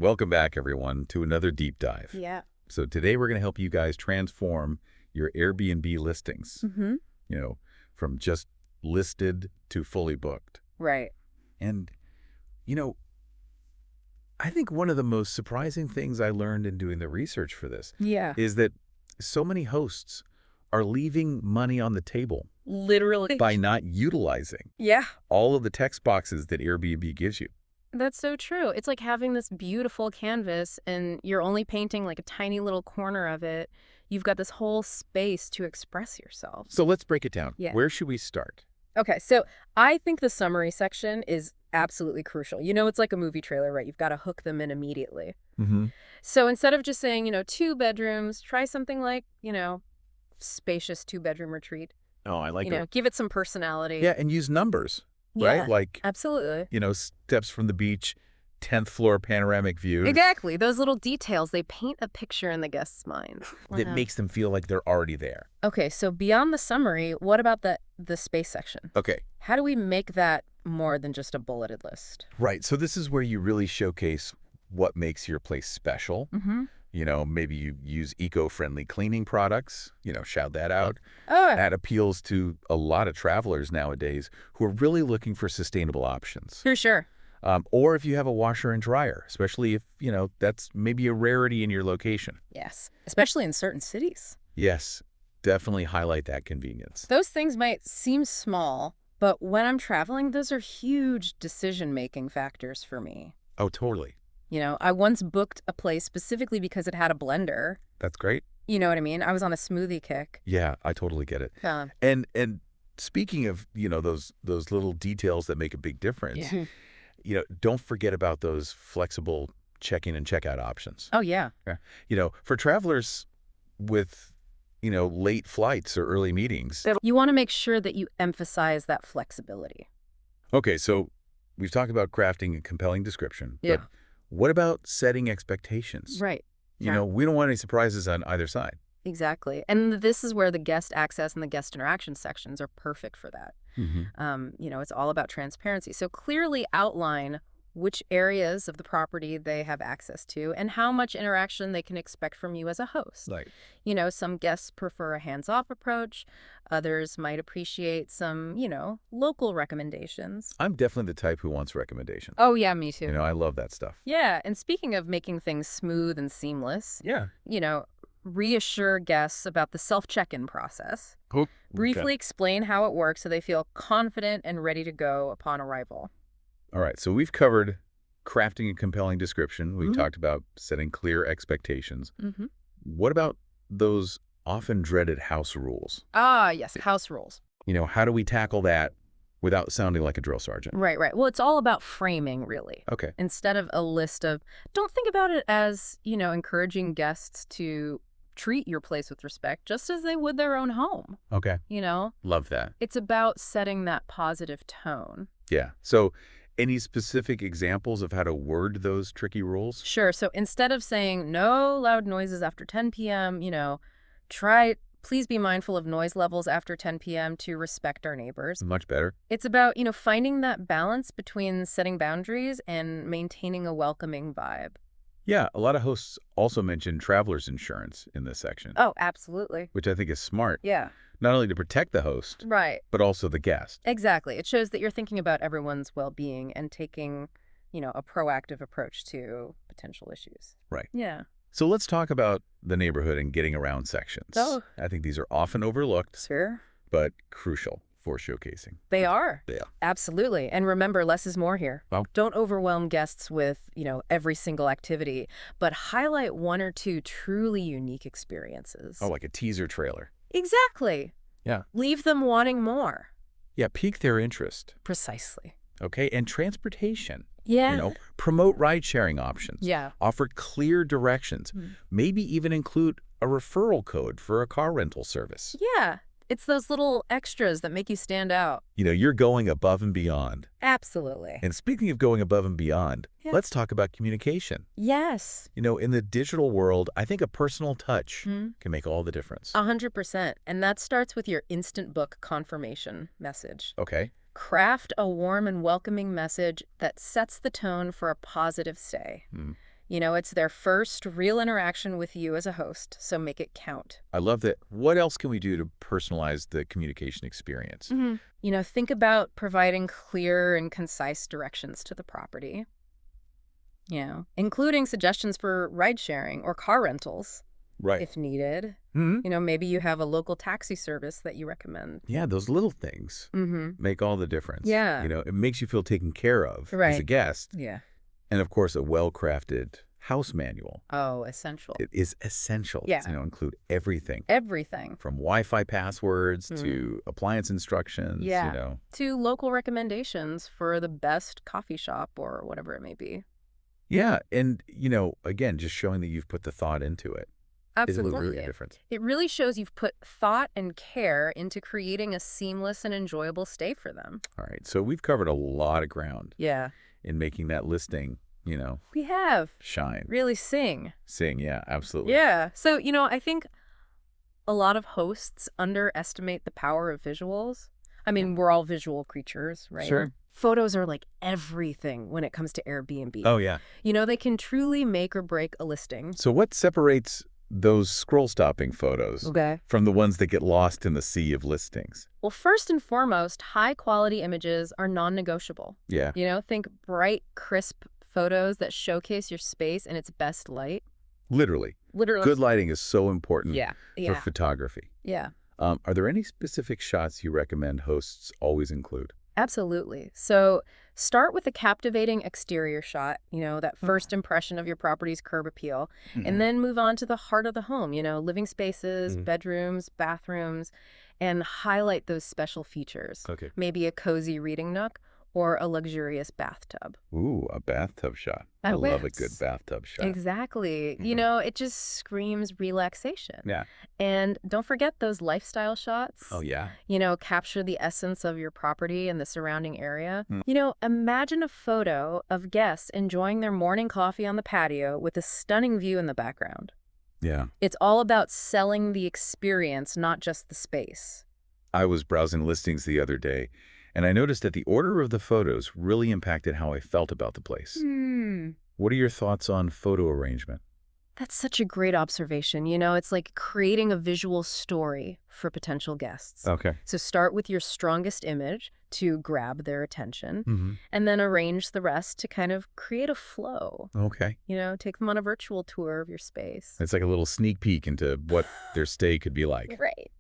Welcome back, everyone, to another deep dive. Yeah. So today we're going to help you guys transform your Airbnb listings, Mm-hmm. from just listed to fully booked. Right. And, you know, I think one of the most surprising things I learned in doing the research for this Yeah. is that so many hosts are leaving money on the table Literally. by not utilizing Yeah. all of the text boxes that Airbnb gives you. That's so true. It's like having this beautiful canvas and you're only painting like a tiny little corner of it. You've got this whole space to express yourself. So let's break it down. Yeah. Where should we start? Okay, so I think the summary section is absolutely crucial. It's like a movie trailer, right? You've got to hook them in immediately. Mm-hmm. So instead of just saying, 2 bedrooms, try something like, spacious 2-bedroom retreat. Oh, I like it. Give it some personality. Yeah, and use numbers, Yeah, right? Like, absolutely. steps from the beach, 10th floor panoramic view. Exactly. Those little details, they paint a picture in the guest's mind. That makes them feel like they're already there. Okay, so beyond the summary, what about the space section? Okay. How do we make that more than just a bulleted list? Right. So this is where you really showcase what makes your place special. Mm-hmm. Maybe you use eco-friendly cleaning products, shout that out. Oh, That appeals to a lot of travelers nowadays who are really looking for sustainable options. for sure. Or if you have a washer and dryer, especially if, that's maybe a rarity in your location. Yes, especially in certain cities. Yes, definitely highlight that convenience. Those things might seem small, but when I'm traveling, those are huge decision-making factors for me. Oh, totally. I once booked a place specifically because it had a blender. That's great. You know what I mean? I was on a smoothie kick. Yeah, I totally get it. And speaking of, those little details that make a big difference, don't forget about those flexible check-in and check-out options. Oh, yeah. For travelers with, late flights or early meetings. You want to make sure that you emphasize that flexibility. Okay, so we've talked about crafting a compelling description. Yeah. But what about setting expectations? Right. We don't want any surprises on either side. Exactly. And this is where the guest access and the guest interaction sections are perfect for that. Mm-hmm. It's all about transparency. So clearly outline which areas of the property they have access to and how much interaction they can expect from you as a host. Like, Some guests prefer a hands-off approach. Others might appreciate some, local recommendations. I'm definitely the type who wants recommendations. Oh, yeah, me too. I love that stuff. Yeah, and speaking of making things smooth and seamless, Yeah. reassure guests about the self-check-in process. Okay. Briefly explain how it works so they feel confident and ready to go upon arrival. All right, so we've covered crafting a compelling description. We've talked about setting clear expectations. Mm-hmm. What about those often dreaded house rules? Ah, yes, house rules. How do we tackle that without sounding like a drill sergeant? Right. Well, it's all about framing, really. Okay. Instead of a list of, don't think about it as, encouraging guests to treat your place with respect, just as they would their own home. Okay. Love that. It's about setting that positive tone. Yeah. So any specific examples of how to word those tricky rules? Sure. So instead of saying no loud noises after 10 p.m., please be mindful of noise levels after 10 p.m. to respect our neighbors. Much better. It's about, finding that balance between setting boundaries and maintaining a welcoming vibe. Yeah. A lot of hosts also mention traveler's insurance in this section. Oh, absolutely. Which I think is smart. Yeah. Not only to protect the host, Right. but also the guest. Exactly. It shows that you're thinking about everyone's well-being and taking, a proactive approach to potential issues. Right. Yeah. So let's talk about the neighborhood and getting around sections. Oh. I think these are often overlooked, Sure. but crucial for showcasing. They are. Yeah. Absolutely. And remember, less is more here. Well, don't overwhelm guests with, every single activity, but highlight 1 or 2 truly unique experiences. oh, like a teaser trailer. Exactly. Yeah. Leave them wanting more. Yeah, pique their interest. Precisely. Okay, and transportation. Yeah. Promote ride-sharing options. Yeah. Offer clear directions. Maybe even include a referral code for a car rental service. Yeah. It's those little extras that make you stand out. You're going above and beyond. Absolutely. And speaking of going above and beyond, let's talk about communication. Yes. In the digital world, I think a personal touch can make all the difference. 100%. And that starts with your instant book confirmation message. Okay. Craft a warm and welcoming message that sets the tone for a positive stay. It's their first real interaction with you as a host, so make it count. I love that. What else can we do to personalize the communication experience? Think about providing clear and concise directions to the property, including suggestions for ride sharing or car rentals Right. if needed. Maybe you have a local taxi service that you recommend. Yeah, those little things make all the difference. Yeah. It makes you feel taken care of as a Right. guest. Yeah. And of course, a well-crafted house manual. Oh, essential. It is essential Yeah. to include everything Everything. from Wi-Fi passwords to appliance instructions. Yeah. To local recommendations for the best coffee shop or whatever it may be. Yeah, and again, just showing that you've put the thought into it is a really a difference. It really shows you've put thought and care into creating a seamless and enjoyable stay for them. All right, so we've covered a lot of ground Yeah. in making that listing, We have. shine. Really sing. Sing, yeah, absolutely. Yeah. So, I think a lot of hosts underestimate the power of visuals. I mean, we're all visual creatures, right? Sure. Photos are like everything when it comes to Airbnb. Oh, yeah. They can truly make or break a listing. So what separates those scroll-stopping photos from the ones that get lost in the sea of listings? Well, first and foremost, high-quality images are non-negotiable. Yeah. Think bright, crisp photos that showcase your space in its best light. Literally. Good lighting is so important for photography. Yeah. Are there any specific shots you recommend hosts always include? Absolutely. So start with a captivating exterior shot, that first impression of your property's curb appeal, and then move on to the heart of the home, living spaces, bedrooms, bathrooms, and highlight those special features. Okay. Maybe a cozy reading nook or a luxurious bathtub. Ooh, a bathtub shot. I love a good bathtub shot. Exactly. It just screams relaxation. Yeah. And don't forget those lifestyle shots. Oh, yeah. Capture the essence of your property and the surrounding area. Imagine a photo of guests enjoying their morning coffee on the patio with a stunning view in the background. Yeah. It's all about selling the experience, not just the space. I was browsing listings the other day, and I noticed that the order of the photos really impacted how I felt about the place. What are your thoughts on photo arrangement? That's such a great observation. It's like creating a visual story for potential guests. Okay. So start with your strongest image to grab their attention, and then arrange the rest to kind of create a flow. Okay. Take them on a virtual tour of your space. It's like a little sneak peek into what their stay could be like. Right.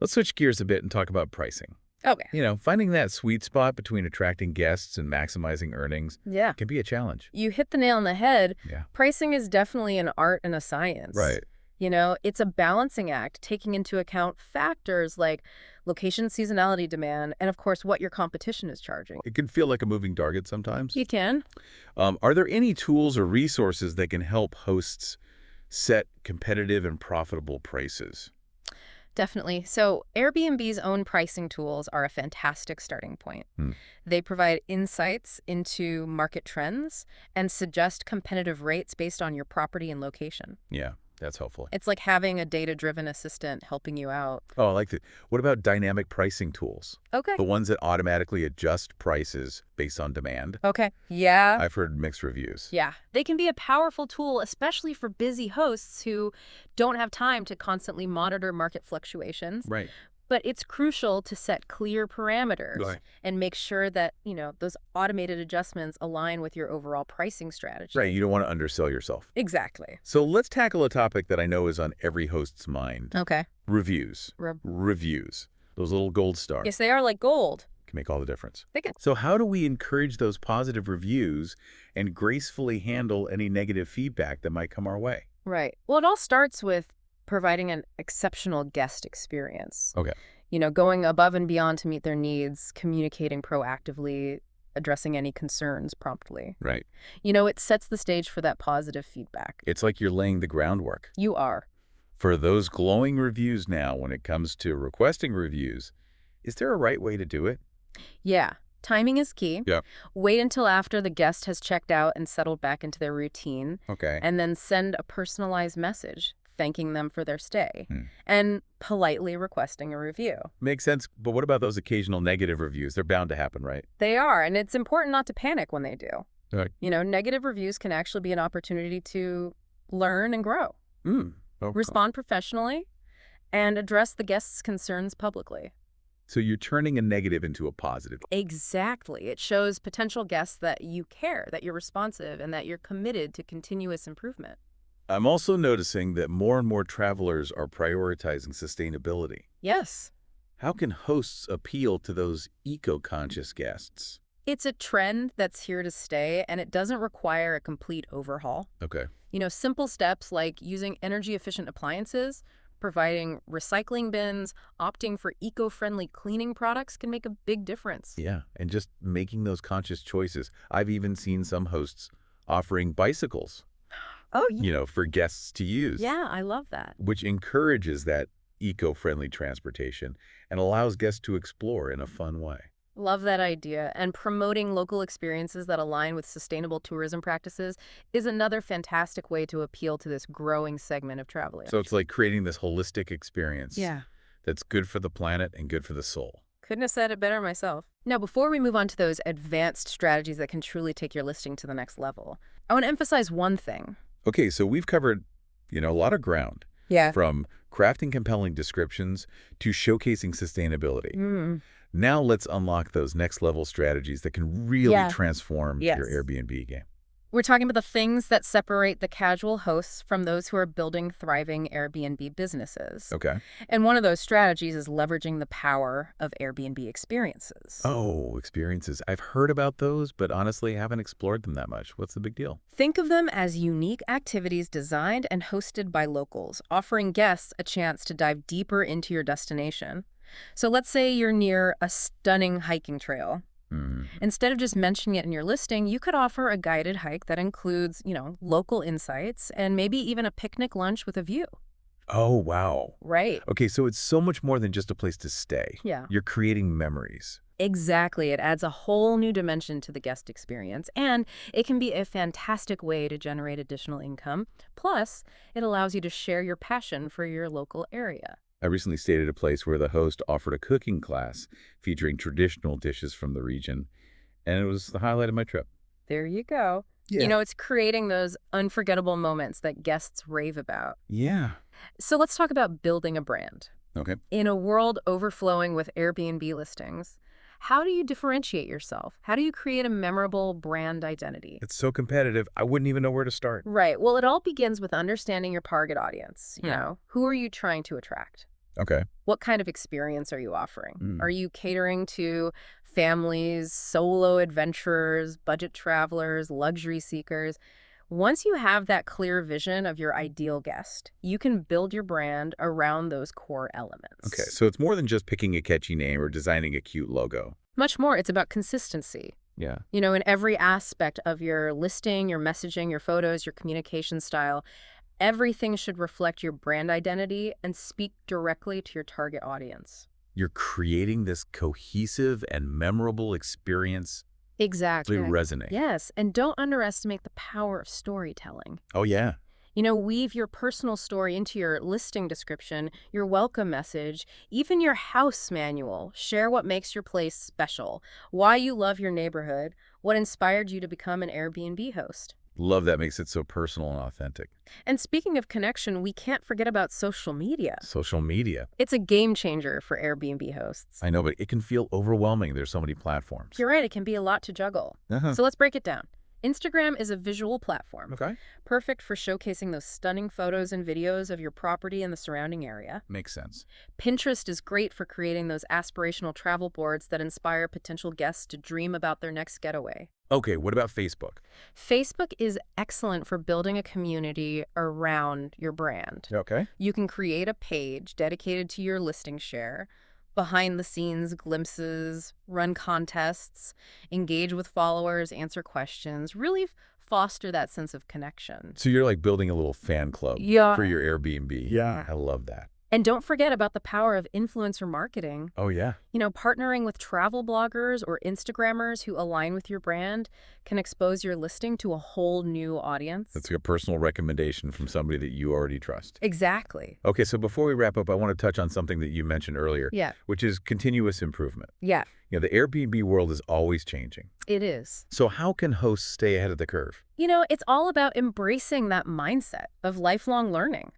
Let's switch gears a bit and talk about pricing. Okay. Finding that sweet spot between attracting guests and maximizing earnings Yeah. can be a challenge. You hit the nail on the head. Yeah. Pricing is definitely an art and a science. Right. It's a balancing act, taking into account factors like location, seasonality, demand, and of course, what your competition is charging. It can feel like a moving target sometimes. You can. Are there any tools or resources that can help hosts set competitive and profitable prices? Definitely. So Airbnb's own pricing tools are a fantastic starting point. They provide insights into market trends and suggest competitive rates based on your property and location. Yeah, that's helpful. It's like having a data-driven assistant helping you out. Oh, I like that. What about dynamic pricing tools? Okay. The ones that automatically adjust prices based on demand? Okay. Yeah. I've heard mixed reviews. Yeah. They can be a powerful tool, especially for busy hosts who don't have time to constantly monitor market fluctuations. Right. But it's crucial to set clear parameters and make sure that, those automated adjustments align with your overall pricing strategy. Right. You don't want to undersell yourself. Exactly. So let's tackle a topic that I know is on every host's mind. Okay. Reviews. Reviews. Those little gold stars. Yes, they are like gold. Can make all the difference. They can. So how do we encourage those positive reviews and gracefully handle any negative feedback that might come our way? Right. Well, it all starts with providing an exceptional guest experience. Okay. Going above and beyond to meet their needs, communicating proactively, addressing any concerns promptly. Right. It sets the stage for that positive feedback. It's like you're laying the groundwork. You are. For those glowing reviews now, when it comes to requesting reviews, is there a right way to do it? Yeah. Timing is key. Yeah. Wait until after the guest has checked out and settled back into their routine. Okay. And then send a personalized message thanking them for their stay and politely requesting a review. Makes sense. But what about those occasional negative reviews? They're bound to happen, right? They are, and it's important not to panic when they do. Right. Negative reviews can actually be an opportunity to learn and grow, Mm. Okay. respond professionally, and address the guests' concerns publicly. So you're turning a negative into a positive. Exactly. It shows potential guests that you care, that you're responsive, and that you're committed to continuous improvement. I'm also noticing that more and more travelers are prioritizing sustainability. Yes. How can hosts appeal to those eco-conscious guests? It's a trend that's here to stay, and it doesn't require a complete overhaul. Okay. Simple steps like using energy-efficient appliances, providing recycling bins, opting for eco-friendly cleaning products can make a big difference. Yeah, and just making those conscious choices. I've even seen some hosts offering bicycles, Oh, for guests to use, yeah, I love that. which encourages that eco-friendly transportation and allows guests to explore in a fun way. Love that idea. And promoting local experiences that align with sustainable tourism practices is another fantastic way to appeal to this growing segment of travelers. So it's like creating this holistic experience Yeah. that's good for the planet and good for the soul. Couldn't have said it better myself. Now, before we move on to those advanced strategies that can truly take your listing to the next level, I want to emphasize one thing. Okay, so we've covered, a lot of ground, Yeah. from crafting compelling descriptions to showcasing sustainability. Mm. Now let's unlock those next level strategies that can really Yeah. transform Yes. your Airbnb game. We're talking about the things that separate the casual hosts from those who are building thriving Airbnb businesses. Okay. And one of those strategies is leveraging the power of Airbnb Experiences. Oh, experiences. I've heard about those, but honestly haven't explored them that much. What's the big deal? Think of them as unique activities designed and hosted by locals, offering guests a chance to dive deeper into your destination. So let's say you're near a stunning hiking trail. Hmm. Instead of just mentioning it in your listing, you could offer a guided hike that includes, local insights and maybe even a picnic lunch with a view. Oh, wow. Right. Okay, so it's so much more than just a place to stay. Yeah. You're creating memories. Exactly. It adds a whole new dimension to the guest experience, and it can be a fantastic way to generate additional income. Plus, it allows you to share your passion for your local area. I recently stayed at a place where the host offered a cooking class featuring traditional dishes from the region, and it was the highlight of my trip. There you go. Yeah. It's creating those unforgettable moments that guests rave about. Yeah. So let's talk about building a brand. Okay. In a world overflowing with Airbnb listings, how do you differentiate yourself? How do you create a memorable brand identity? It's so competitive, I wouldn't even know where to start. Right. Well, it all begins with understanding your target audience. Yeah. Who are you trying to attract? Okay. What kind of experience are you offering? Mm. Are you catering to families, solo adventurers, budget travelers, luxury seekers? Once you have that clear vision of your ideal guest, you can build your brand around those core elements. Okay, so it's more than just picking a catchy name or designing a cute logo. Much more, it's about consistency. Yeah. In every aspect of your listing, your messaging, your photos, your communication style, everything should reflect your brand identity and speak directly to your target audience. You're creating this cohesive and memorable experience. Exactly. Really resonate. Yes, and don't underestimate the power of storytelling. Oh, yeah. Weave your personal story into your listing description, your welcome message, even your house manual. Share what makes your place special, why you love your neighborhood, what inspired you to become an Airbnb host. Love that makes it so personal and authentic. And speaking of connection, we can't forget about social media. Social media. It's a game changer for Airbnb hosts. I know, but it can feel overwhelming. There's so many platforms. You're right, it can be a lot to juggle. Uh-huh. So let's break it down. Instagram is a visual platform. Okay. Perfect for showcasing those stunning photos and videos of your property and the surrounding area. Makes sense. Pinterest is great for creating those aspirational travel boards that inspire potential guests to dream about their next getaway. Okay, what about Facebook? Facebook is excellent for building a community around your brand. Okay. You can create a page dedicated to your listing share, behind-the-scenes glimpses, run contests, engage with followers, answer questions, really foster that sense of connection. So you're like building a little fan club Yeah. for your Airbnb. Yeah. I love that. And don't forget about the power of influencer marketing. Oh, yeah. Partnering with travel bloggers or Instagrammers who align with your brand can expose your listing to a whole new audience. That's a personal recommendation from somebody that you already trust. Exactly. Okay, so before we wrap up, I want to touch on something that you mentioned earlier, Yeah. which is continuous improvement. Yeah, The Airbnb world is always changing. it is. So how can hosts stay ahead of the curve? It's all about embracing that mindset of lifelong learning.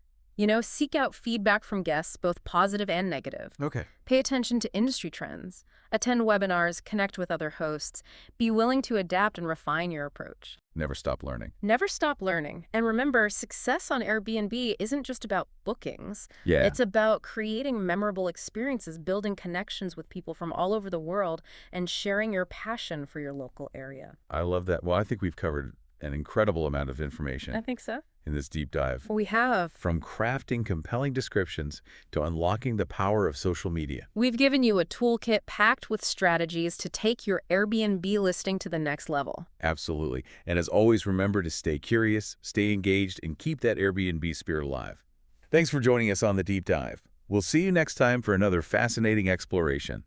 Seek out feedback from guests, both positive and negative. Okay. Pay attention to industry trends. Attend webinars, connect with other hosts. Be willing to adapt and refine your approach. Never stop learning. Never stop learning. And remember, success on Airbnb isn't just about bookings. Yeah. It's about creating memorable experiences, building connections with people from all over the world, and sharing your passion for your local area. I love that. Well, I think we've covered an incredible amount of information I think so. in this deep dive. We have. From crafting compelling descriptions to unlocking the power of social media. We've given you a toolkit packed with strategies to take your Airbnb listing to the next level. Absolutely. And as always, remember to stay curious, stay engaged, and keep that Airbnb spirit alive. Thanks for joining us on the deep dive. We'll see you next time for another fascinating exploration.